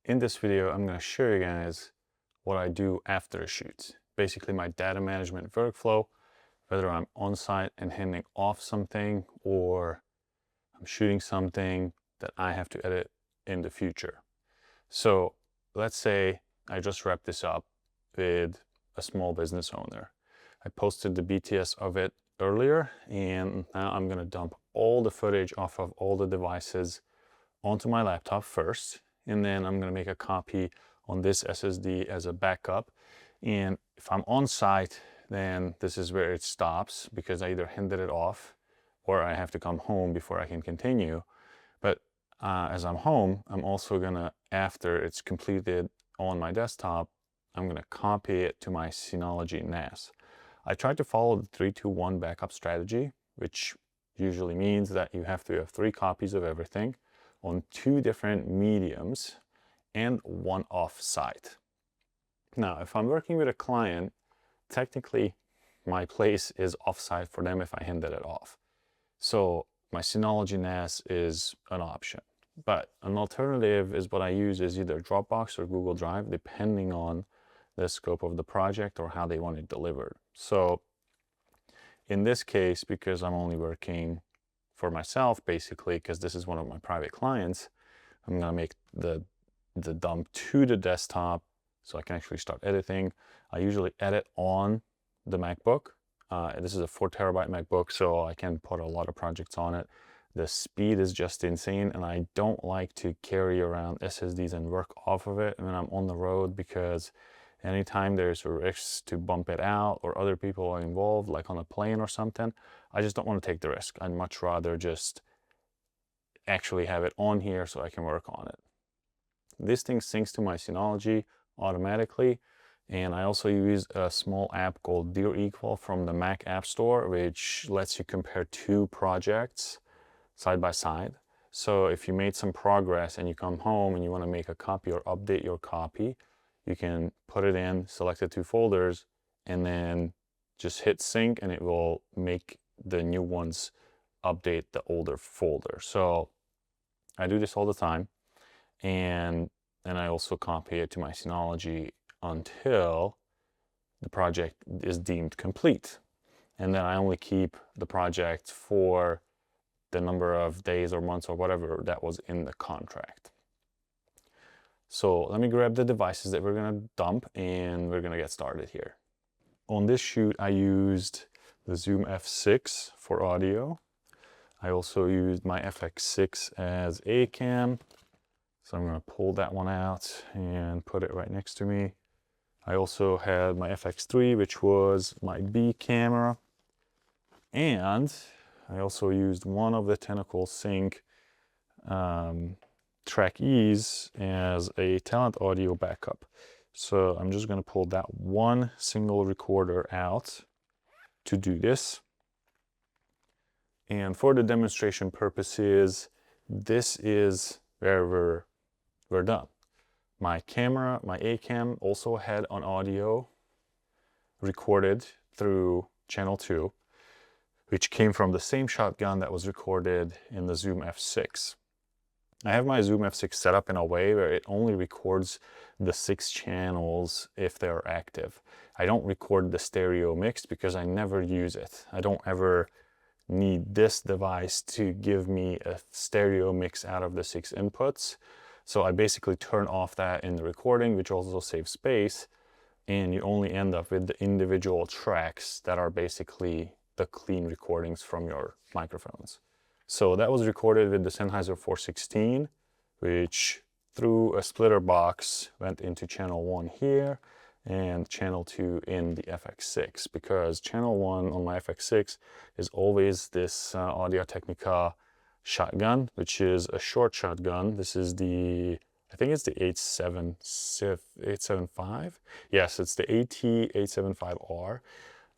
in this video, I'm going to show you guys what I do after a shoot. Basically my data management workflow, whether I'm on site and handing off something or I'm shooting something that I have to edit in the future. So let's say I just wrapped this up with a small business owner. I posted the BTS of it earlier, and now I'm going to dump all the footage off of all the devices onto my laptop first, and then I'm going to make a copy on this SSD as a backup. And if I'm on site, then this is where it stops because I either handed it off or I have to come home before I can continue. But as I'm home, I'm also gonna, after it's completed on my desktop, I'm gonna copy it to my Synology NAS. I tried to follow the 3-2-1 backup strategy, which usually means that you have to have 3 copies of everything on 2 different mediums and 1 off-site. Now, if I'm working with a client, technically my place is off-site for them if I handed it off. So my Synology NAS is an option. But an alternative is what I use is either Dropbox or Google Drive, depending on the scope of the project or how they want it delivered. So in this case, because I'm only working for myself, basically, because this is one of my private clients, I'm gonna make the dump to the desktop so I can actually start editing. I usually edit on the MacBook. This is a 4 terabyte MacBook, so I can put a lot of projects on it. The speed is just insane, and I don't like to carry around SSDs and work off of it when I'm on the road, because anytime there's a risk to bump it out or other people are involved, like on a plane or something, I just don't want to take the risk. I'd much rather just actually have it on here so I can work on it. This thing syncs to my Synology automatically, and I also use a small app called Dear Equal from the Mac App Store, which lets you compare 2 projects side by side. So if you made some progress and you come home and you want to make a copy or update your copy, you can put it in, select the 2 folders, and then just hit sync, and it will make the new ones update the older folder. So I do this all the time, and then I also copy it to my Synology until the project is deemed complete. And then I only keep the project for the number of days or months or whatever that was in the contract. So let me grab the devices that we're gonna dump, and we're gonna get started here. On this shoot, I used the Zoom F6 for audio. I also used my FX6 as a cam. So I'm gonna pull that one out and put it right next to me. I also had my FX3, which was my B camera. And I also used one of the Tentacle Sync Track E's as a talent audio backup. So I'm just gonna pull that one single recorder out to do this. And for the demonstration purposes, this is where we're done. My camera, my A cam, also had an audio recorded through channel 2, which came from the same shotgun that was recorded in the Zoom F6. I have my Zoom F6 set up in a way where it only records the 6 channels if they're active. I don't record the stereo mix because I never use it. I don't ever need this device to give me a stereo mix out of the 6 inputs. So I basically turn off that in the recording, which also saves space, and you only end up with the individual tracks that are basically the clean recordings from your microphones. So that was recorded with the Sennheiser 416, which through a splitter box went into channel 1 here and channel 2 in the FX6, because channel 1 on my FX6 is always this Audio-Technica shotgun, which is a short shotgun. This is the, I think it's the 875. Yes, it's the AT875R.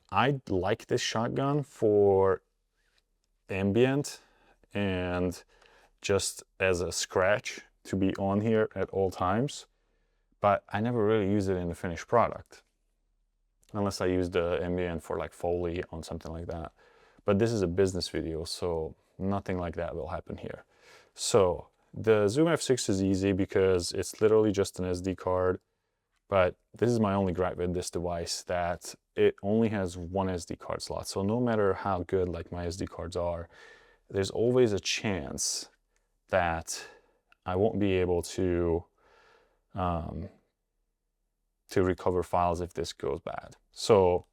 I like this shotgun for ambient and just as a scratch to be on here at all times, but I never really use it in the finished product unless I use the ambient for like Foley on something like that. But this is a business video, so nothing like that will happen here. So the Zoom F6 is easy because it's literally just an SD card, but this is my only gripe with this device, that it only has one SD card slot. So no matter how good like my SD cards are, there's always a chance that I won't be able to recover files if this goes bad. So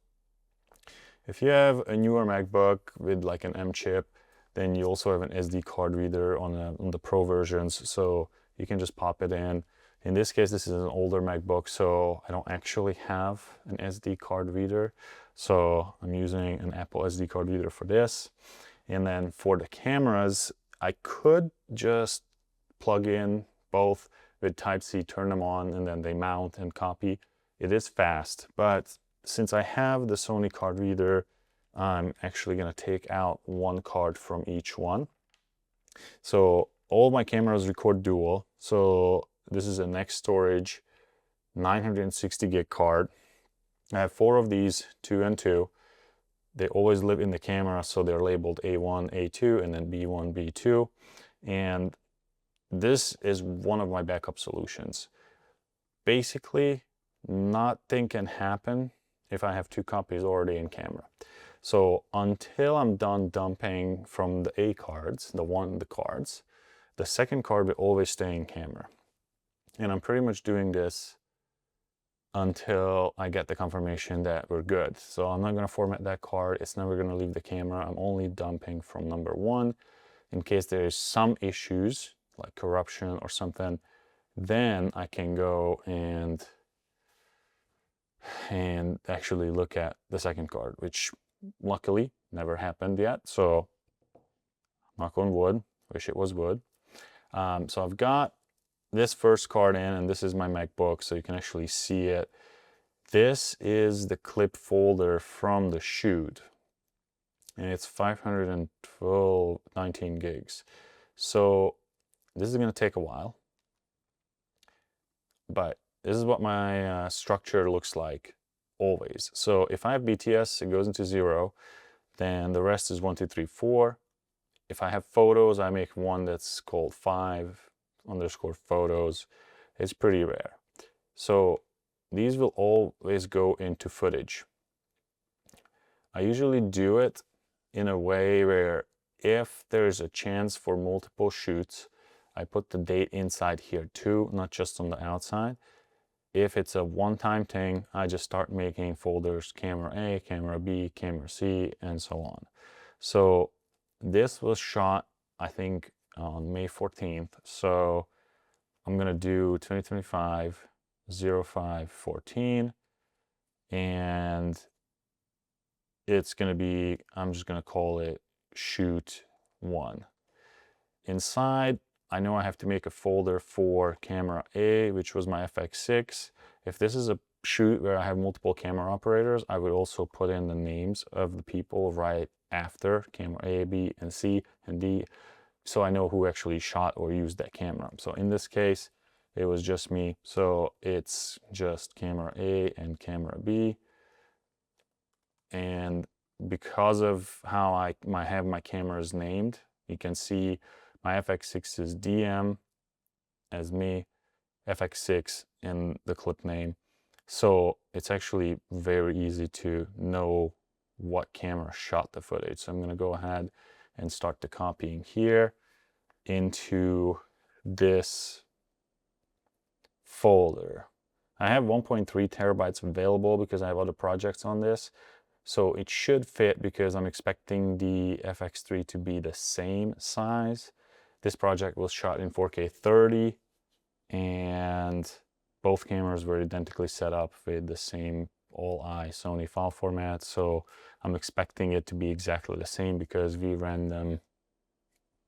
if you have a newer MacBook with like an M chip, then you also have an SD card reader on the Pro versions, so you can just pop it in. In this case, this is an older MacBook, so I don't actually have an SD card reader. So I'm using an Apple SD card reader for this. And then for the cameras, I could just plug in both with Type-C, turn them on, and then they mount and copy. It is fast, but since I have the Sony card reader, I'm actually going to take out one card from each one. So all my cameras record dual. So this is a Next Storage 960 gig card. I have 4 of these, 2 and 2. They always live in the camera, so they're labeled A1, A2, and then B1, B2. And this is one of my backup solutions. Basically, nothing can happen if I have 2 copies already in camera. So until I'm done dumping from the A cards, the cards, the second card will always stay in camera. And I'm pretty much doing this until I get the confirmation that we're good. So I'm not going to format that card. It's never going to leave the camera. I'm only dumping from number 1. In case there is some issues, like corruption or something, then I can go and actually look at the second card, which luckily never happened yet. So knock on wood, wish it was wood. So I've got this first card in, and this is my MacBook, so you can actually see it. This is the clip folder from the shoot, and it's 19 gigs. So this is going to take a while, but this is what my structure looks like always. So if I have BTS, it goes into 0, then the rest is 1, 2, 3, 4. If I have photos, I make one that's called 5_photos. It's pretty rare. So these will always go into footage. I usually do it in a way where if there's a chance for multiple shoots, I put the date inside here too, not just on the outside. If it's a one-time thing, I just start making folders, camera A, camera B, camera C, and so on. So this was shot, I think, on May 14th. So I'm going to do 2025 05/14, and it's going to be, I'm just going to call it shoot 1. Inside, I know I have to make a folder for camera A, which was my FX6. If this is a shoot where I have multiple camera operators, I would also put in the names of the people right after camera A, B, and C, and D, so I know who actually shot or used that camera. So in this case, it was just me. So it's just camera A and camera B. And because of how I have my cameras named, you can see my FX6 is DM as me, FX6 in the clip name. So it's actually very easy to know what camera shot the footage. So I'm going to go ahead and start the copying here into this folder. I have 1.3 terabytes available because I have other projects on this. So it should fit because I'm expecting the FX3 to be the same size. This project was shot in 4K 30, and both cameras were identically set up with the same all-I Sony file format. So I'm expecting it to be exactly the same because we ran them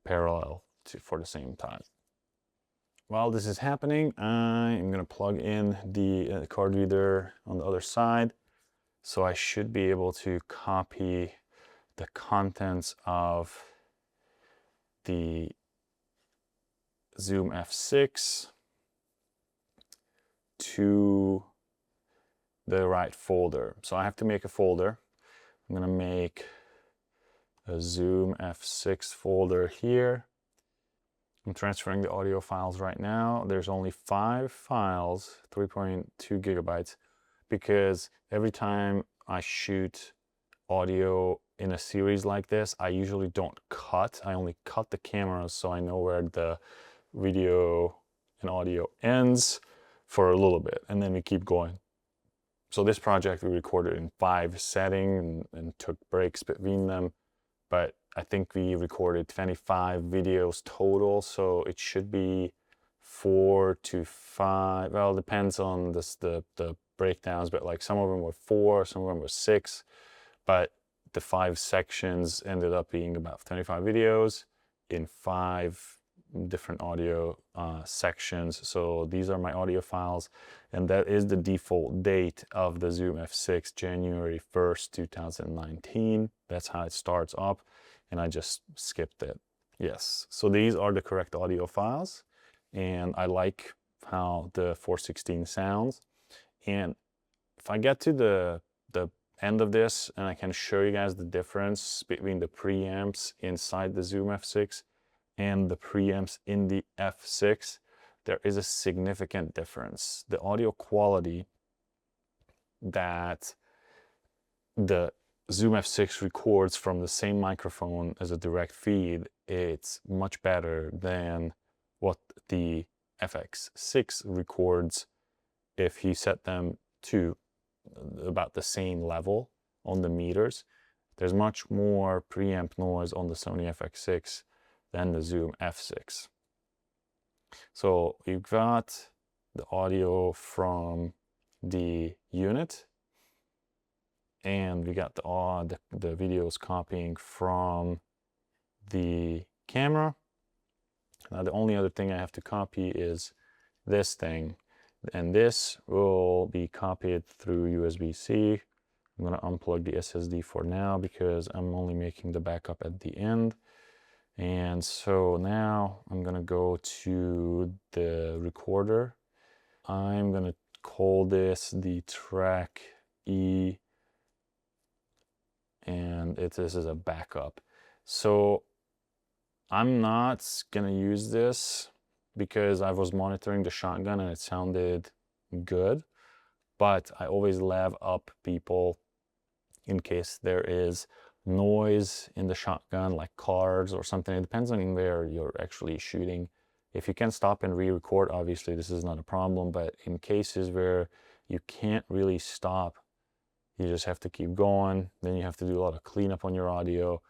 parallel for the same time. While this is happening, I am going to plug in the card reader on the other side. So I should be able to copy the contents of the Zoom F6 to the right folder. So I have to make a folder. I'm going to make a Zoom F6 folder here. I'm transferring the audio files right now. There's only 5 files, 3.2 gigabytes, because every time I shoot audio in a series like this, I usually don't cut. I only cut the cameras so I know where the video and audio ends for a little bit, and then we keep going. So this project we recorded in 5 settings and took breaks between them, but I think we recorded 25 videos total, so it should be 4 to 5. Well, it depends on the breakdowns, but like some of them were 4, some of them were 6, but the 5 sections ended up being about 25 videos in 5 different audio sections. So these are my audio files, and that is the default date of the Zoom F6, January 1st, 2019. That's how it starts up, and I just skipped it. Yes, so these are the correct audio files, and I like how the 416 sounds. And if I get to the end of this, and I can show you guys the difference between the preamps inside the Zoom F6 and the preamps in the F6, there is a significant difference. The audio quality that the Zoom F6 records from the same microphone as a direct feed, it's much better than what the FX6 records if you set them to about the same level on the meters. There's much more preamp noise on the Sony FX6 than the Zoom F6. So we've got the audio from the unit, and we got the videos copying from the camera. Now the only other thing I have to copy is this thing, and this will be copied through USB-C. I'm going to unplug the SSD for now because I'm only making the backup at the end. And so now I'm going to go to the recorder. I'm going to call this the track E, and this is a backup. So I'm not going to use this because I was monitoring the shotgun and it sounded good, but I always lav up people in case there is noise in the shotgun, like cars or something. It depends on where you're actually shooting. If you can stop and re-record, obviously this is not a problem, but in cases where you can't really stop, you just have to keep going, then you have to do a lot of cleanup on your audio.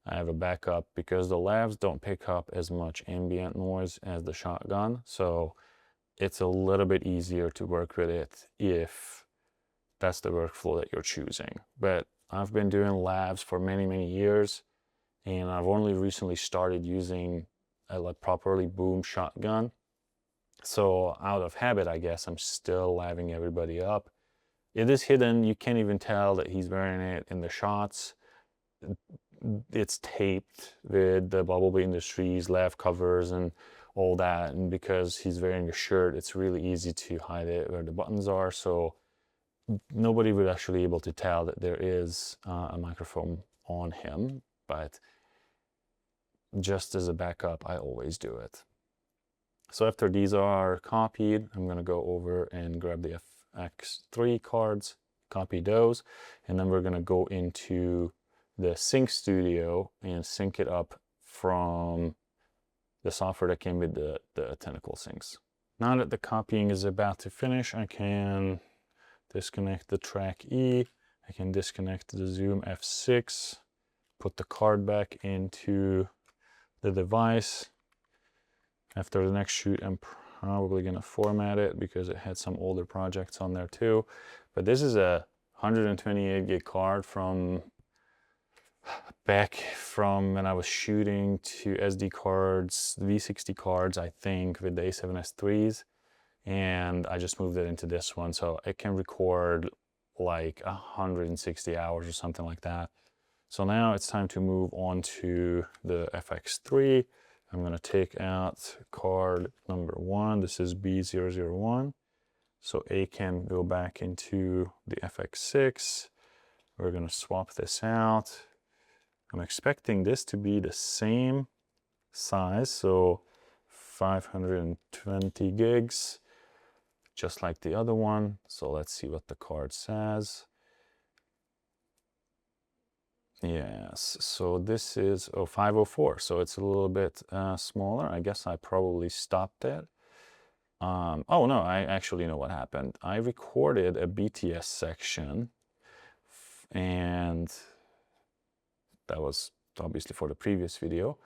I have a backup because the lavs don't pick up as much ambient noise as the shotgun, so it's a little bit easier to work with it if that's the workflow that you're choosing. But I've been doing lavs for many years, and I've only recently started using a like properly boom shotgun. So out of habit, I guess, I'm still laving everybody up. It is hidden. You can't even tell that he's wearing it in the shots. It's taped with the Bumblebee Industries lav covers and all that, and because he's wearing a shirt, it's really easy to hide it where the buttons are, so nobody would actually be able to tell that there is a microphone on him. But just as a backup, I always do it. So after these are copied, I'm going to go over and grab the FX3 cards, copy those, and then we're going to go into the Sync Studio and sync it up from the software that came with the Tentacle syncs. Now that the copying is about to finish, I can disconnect the track E, I can disconnect the Zoom F6, put the card back into the device. After the next shoot, I'm probably gonna format it because it had some older projects on there too. But this is a 128 gig card from back from when I was shooting to SD cards, V60 cards, I think, with the A7S3s. And I just moved it into this one, so it can record like 160 hours or something like that. So now it's time to move on to the FX3. I'm going to take out card number 1. This is B001. So A can go back into the FX6. We're going to swap this out. I'm expecting this to be the same size, so 520 gigs, just like the other one. So let's see what the card says. Yes, so this is 504, so it's a little bit smaller. I guess I probably stopped it. Oh no, I actually know what happened. I recorded a BTS section, and that was obviously for the previous video,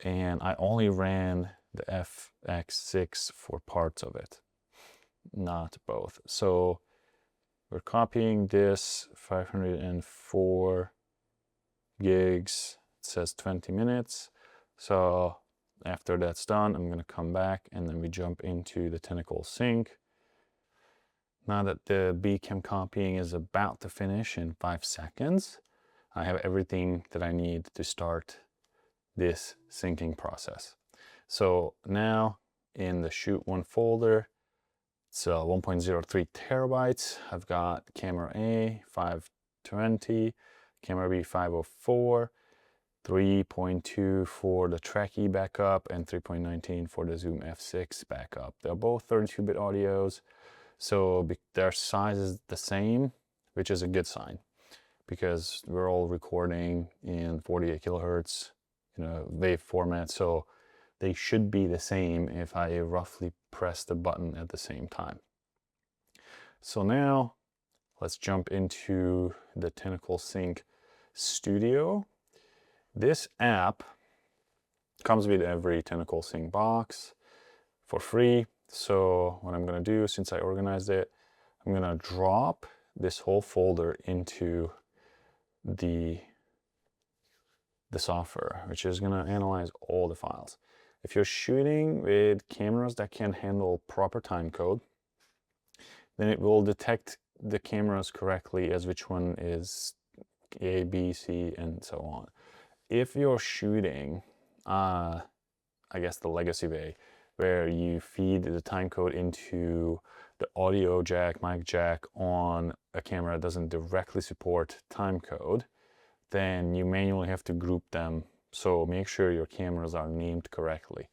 and I only ran the FX6 for parts of it, not both. So we're copying this 504 gigs. It says 20 minutes. So after that's done, I'm going to come back and then we jump into the Tentacle sync. Now that the Bcam copying is about to finish in 5 seconds, I have everything that I need to start this syncing process. So now in the shoot one folder, it's 1.03 terabytes. I've got camera A 520, camera B 504, 3.2 for the track E backup, and 3.19 for the Zoom F6 backup. They're both 32-bit audios, so their size is the same, which is a good sign, because we're all recording in 48 kilohertz, wave format, so they should be the same if I roughly press the button at the same time. So now let's jump into the Tentacle Sync Studio. This app comes with every Tentacle Sync box for free. So what I'm going to do, since I organized it, I'm going to drop this whole folder into the software, which is going to analyze all the files. If you're shooting with cameras that can handle proper timecode, then it will detect the cameras correctly as which one is A, B, C, and so on. If you're shooting, I guess the legacy way, where you feed the timecode into the audio jack, mic jack on a camera that doesn't directly support timecode, then you manually have to group them. So make sure your cameras are named correctly.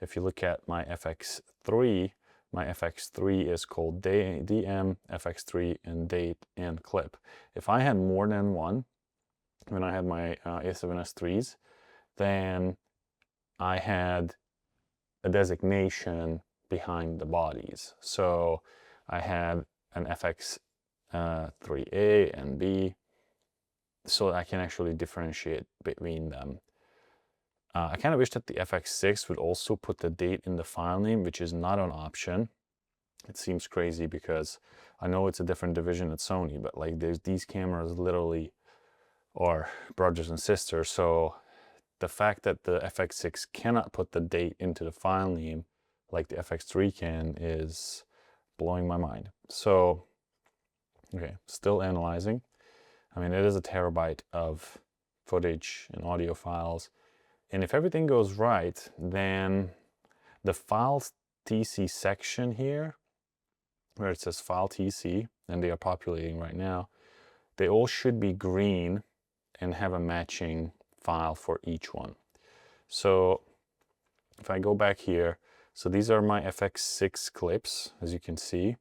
If you look at my FX3, my FX3 is called DM, FX3, and date and clip. If I had more than one, when I had my A7S3s, then I had a designation behind the bodies. So I had an FX3A and B, so I can actually differentiate between them. I kind of wish that the FX6 would also put the date in the file name, which is not an option. It seems crazy because I know it's a different division at Sony, but like these cameras literally are brothers and sisters. So the fact that the FX6 cannot put the date into the file name like the FX3 can is blowing my mind. So, okay, still analyzing. I mean, it is a terabyte of footage and audio files. And if everything goes right, then the files TC section here, where it says file TC, and they are populating right now, they all should be green and have a matching file for each one. So if I go back here, so these are my FX6 clips, as you can see.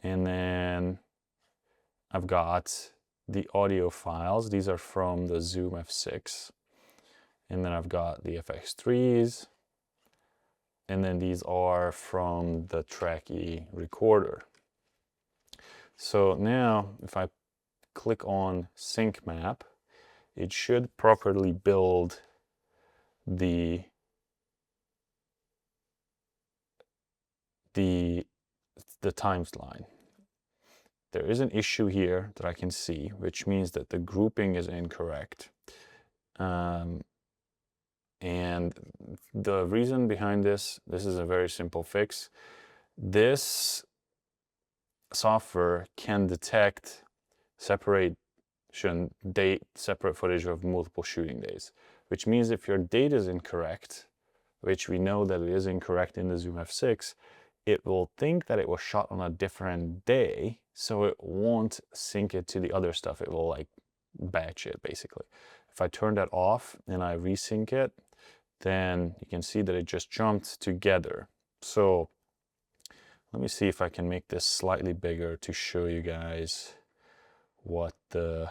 And then I've got the audio files. These are from the Zoom F6. And then I've got the FX3s. And then these are from the Track E recorder. So now if I click on Sync Map, it should properly build the timeline. There is an issue here that I can see, which means that the grouping is incorrect. And the reason behind this is a very simple fix. This software can detect separation date, separate footage of multiple shooting days, which means if your date is incorrect, which we know that it is incorrect in the Zoom F6, it will think that it was shot on a different day, so it won't sync it to the other stuff. It will like batch it basically. If I turn that off and I resync it, then you can see that it just jumped together. So let me see if I can make this slightly bigger to show you guys what the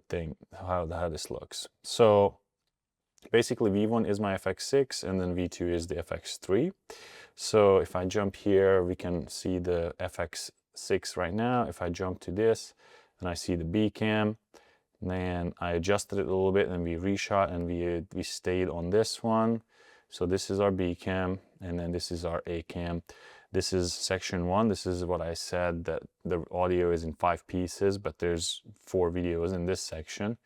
thing, how this looks. So basically V1 is my FX6 and then V2 is the FX3. So if I jump here, we can see the FX6 right now. If I jump to this, and I see the B cam, then I adjusted it a little bit and we reshot and we stayed on this one. So this is our B cam and then this is our A cam. This is section 1. This is what I said, that the audio is in 5 pieces, but there's 4 videos in this section.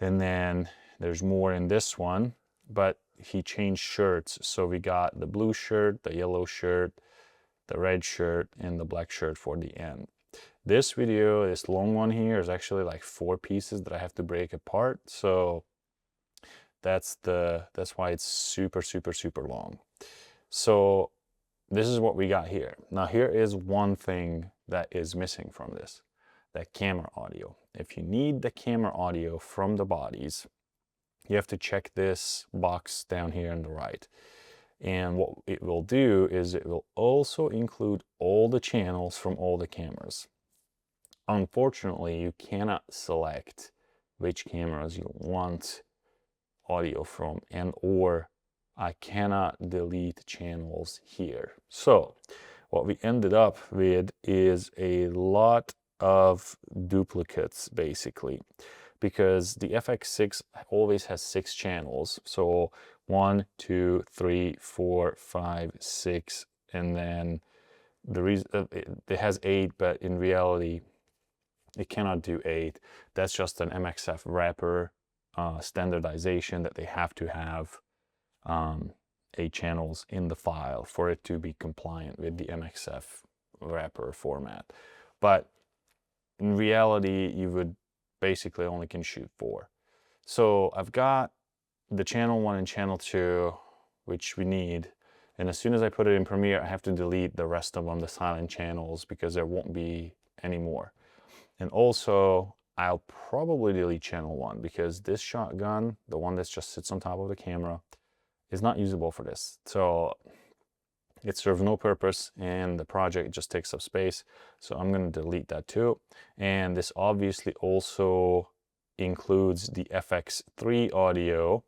And then there's more in this one, but he changed shirts. So we got the blue shirt, the yellow shirt, the red shirt, and the black shirt for the end. This video, this long one here, is actually like 4 pieces that I have to break apart. So that's why it's super long. So this is what we got here. Now here is one thing that is missing from this, that camera audio. If you need the camera audio from the bodies, you have to check this box down here on the right. And what it will do is it will also include all the channels from all the cameras. Unfortunately, you cannot select which cameras you want audio from, and or I cannot delete channels here. So what we ended up with is a lot of duplicates basically, because the FX6 always has 6 channels. So 1, 2, 3, 4, 5, 6, and then the reason it has 8, but in reality it cannot do 8. That's just an MXF wrapper standardization that they have to have 8 channels in the file for it to be compliant with the MXF wrapper format. But in reality, you would basically only can shoot 4. So I've got the channel 1 and channel 2, which we need. And as soon as I put it in Premiere, I have to delete the rest of them, the silent channels, because there won't be any more. And also, I'll probably delete channel 1 because this shotgun, the one that just sits on top of the camera, is not usable for this. So it serves no purpose and the project just takes up space. So I'm going to delete that too. And this obviously also includes the FX3 audio,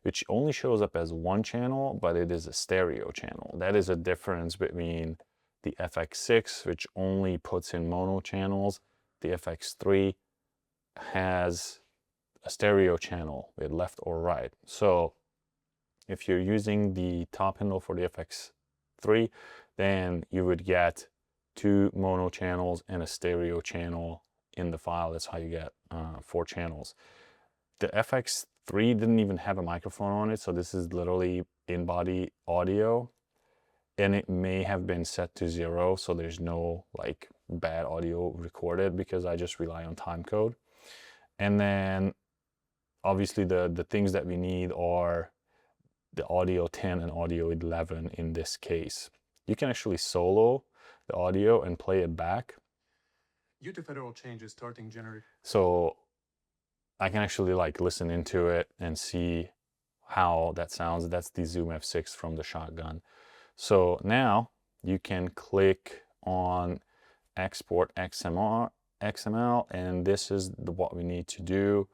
which only shows up as 1 channel, but it is a stereo channel. That is a difference between the FX6, which only puts in mono channels. The FX3 has a stereo channel with left or right. So if you're using the top handle for the FX3, then you would get 2 mono channels and a stereo channel in the file. That's how you get 4 channels. The FX3 didn't even have a microphone on it, so this is literally in-body audio, and it may have been set to 0, so there's no like bad audio recorded because I just rely on timecode. And then obviously the things that we need are the audio 10 and audio 11 in this case. You can actually solo the audio and play it back. Due to federal changes starting January. So I can actually like listen into it and see how that sounds. That's the Zoom F6 from the shotgun. So now you can click on export XML, and this is what we need to do.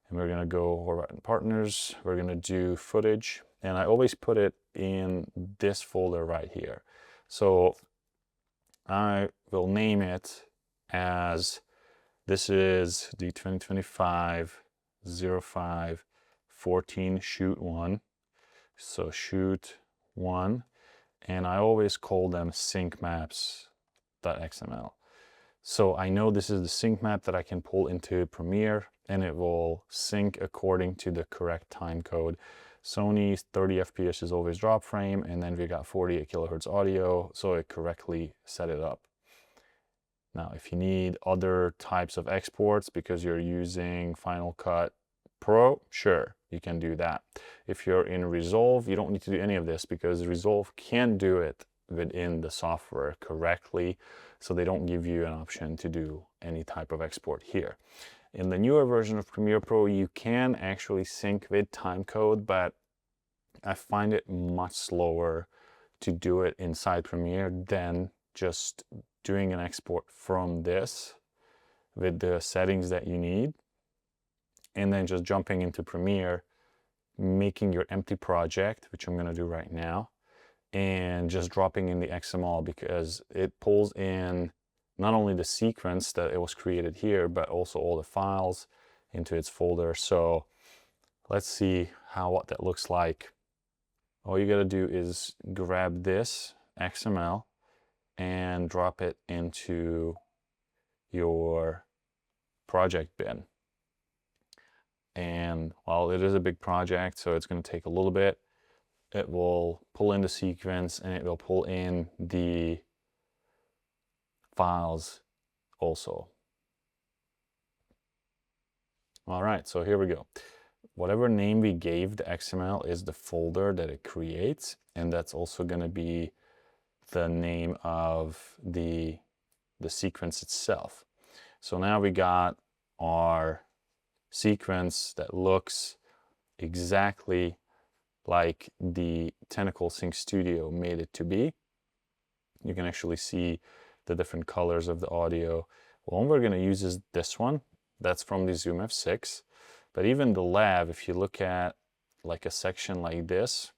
And we're gonna go over in partners, we're gonna do footage, and I always put it in this folder right here. So I will name it as, this is the 2025-05-14 shoot 1. So shoot 1, and I always call them sync maps.xml. So I know this is the sync map that I can pull into Premiere, and it will sync according to the correct time code. Sony's 30 FPS is always drop frame, and then we got 48 kilohertz audio, so it correctly set it up. Now, if you need other types of exports because you're using Final Cut Pro, sure, you can do that. If you're in Resolve, you don't need to do any of this because Resolve can do it within the software correctly, so they don't give you an option to do any type of export here. In the newer version of Premiere Pro, you can actually sync with Timecode, but I find it much slower to do it inside Premiere than just doing an export from this with the settings that you need, and then just jumping into Premiere, making your empty project, which I'm going to do right now, and just dropping in the XML, because it pulls in not only the sequence that it was created here, but also all the files into its folder. So let's see what that looks like. All you got to do is grab this XML and drop it into your project bin. And while it is a big project, so it's going to take a little bit, it will pull in the sequence and it will pull in the files also. All right, so here we go. Whatever name we gave the XML is the folder that it creates, and that's also going to be the name of the sequence itself. So now we got our sequence that looks exactly like the Tentacle Sync Studio made it to be. You can actually see the different colors of the audio. One we're going to use is this one. That's from the Zoom F6. But even the lav, if you look at like a section like this,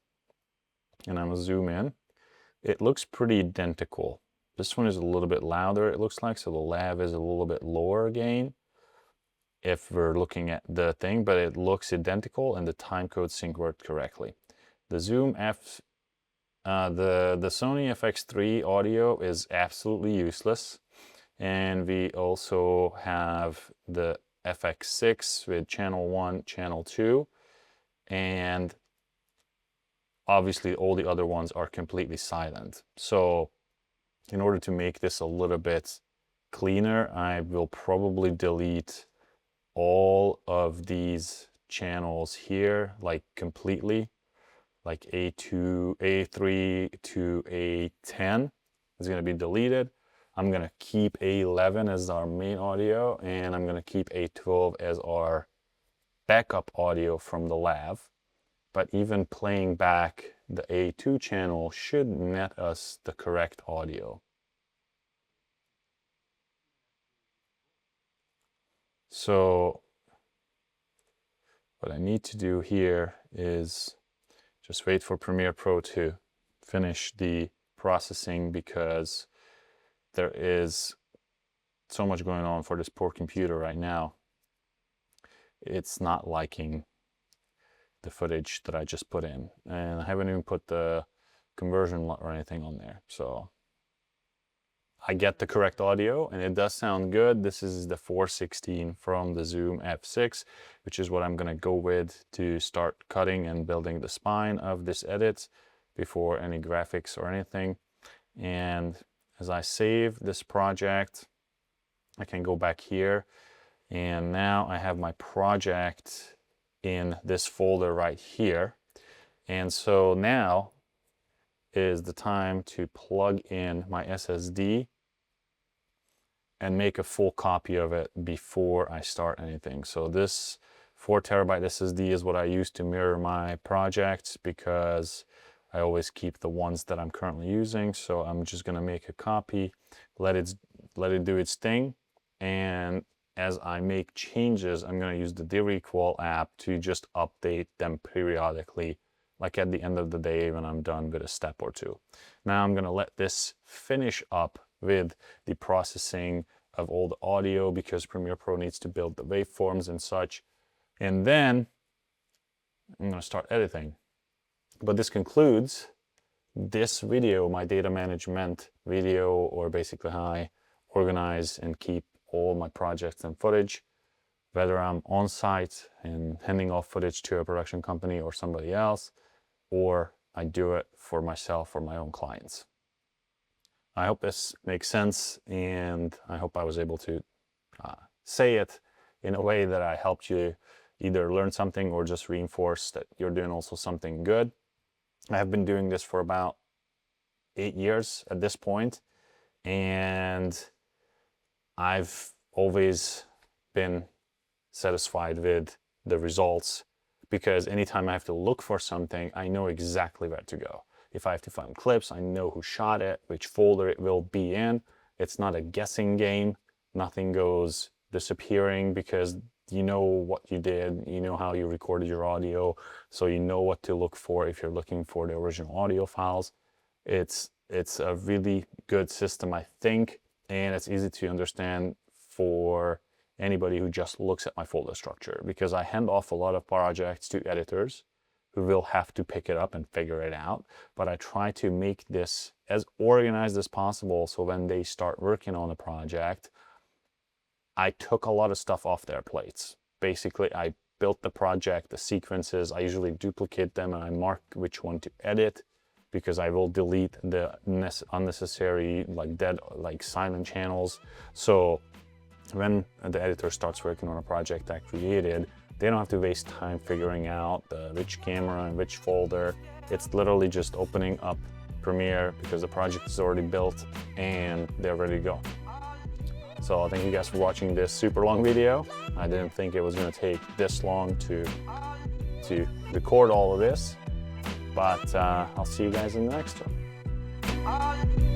and I'm going to zoom in, it looks pretty identical. This one is a little bit louder, it looks like, so the lav is a little bit lower gain if we're looking at the thing, but it looks identical and the timecode sync worked correctly. The Sony FX3 audio is absolutely useless. And we also have the FX6 with channel 1, channel 2, and obviously all the other ones are completely silent. So in order to make this a little bit cleaner, I will probably delete all of these channels here, like completely, like A2, A3 to A10 is going to be deleted. I'm going to keep A11 as our main audio, and I'm going to keep A12 as our backup audio from the lav. But even playing back the A2 channel should net us the correct audio. So what I need to do here is just wait for Premiere Pro to finish the processing, because there is so much going on for this poor computer right now. It's not liking the footage that I just put in, and I haven't even put the conversion or anything on there. So I get the correct audio and it does sound good. This is the 416 from the Zoom F6, which is what I'm going to go with to start cutting and building the spine of this edit before any graphics or anything. And as I save this project, I can go back here, and now I have my project in this folder right here. And so now is the time to plug in my SSD and make a full copy of it before I start anything. So this 4 terabyte SSD is what I use to mirror my projects, because I always keep the ones that I'm currently using. So I'm just going to make a copy, let it do its thing, and as I make changes, I'm going to use the DirectQual app to just update them periodically, like at the end of the day when I'm done with a step or two. Now I'm going to let this finish up with the processing of all the audio, because Premiere Pro needs to build the waveforms and such. And then I'm going to start editing. But this concludes this video, my data management video, or basically how I organize and keep all my projects and footage, whether I'm on site and handing off footage to a production company or somebody else, or I do it for myself or my own clients. I hope this makes sense, and I hope I was able to say it in a way that I helped you either learn something or just reinforce that you're doing also something good. I have been doing this for about 8 years at this point, and I've always been satisfied with the results, because anytime I have to look for something, I know exactly where to go. If I have to find clips, I know who shot it, which folder it will be in. It's not a guessing game. Nothing goes disappearing because you know what you did, you know how you recorded your audio, so you know what to look for if you're looking for the original audio files. It's a really good system, I think, and it's easy to understand for anybody who just looks at my folder structure, because I hand off a lot of projects to editors who will have to pick it up and figure it out. But I try to make this as organized as possible, so when they start working on a project, I took a lot of stuff off their plates. Basically, I built the project, the sequences, I usually duplicate them and I mark which one to edit, because I will delete the unnecessary, like dead, like silent channels. So when the editor starts working on a project I created, they don't have to waste time figuring out which camera and which folder. It's literally just opening up Premiere because the project is already built and they're ready to go. So thank you guys for watching this super long video. I didn't think it was going to take this long to record all of this, but I'll see you guys in the next one.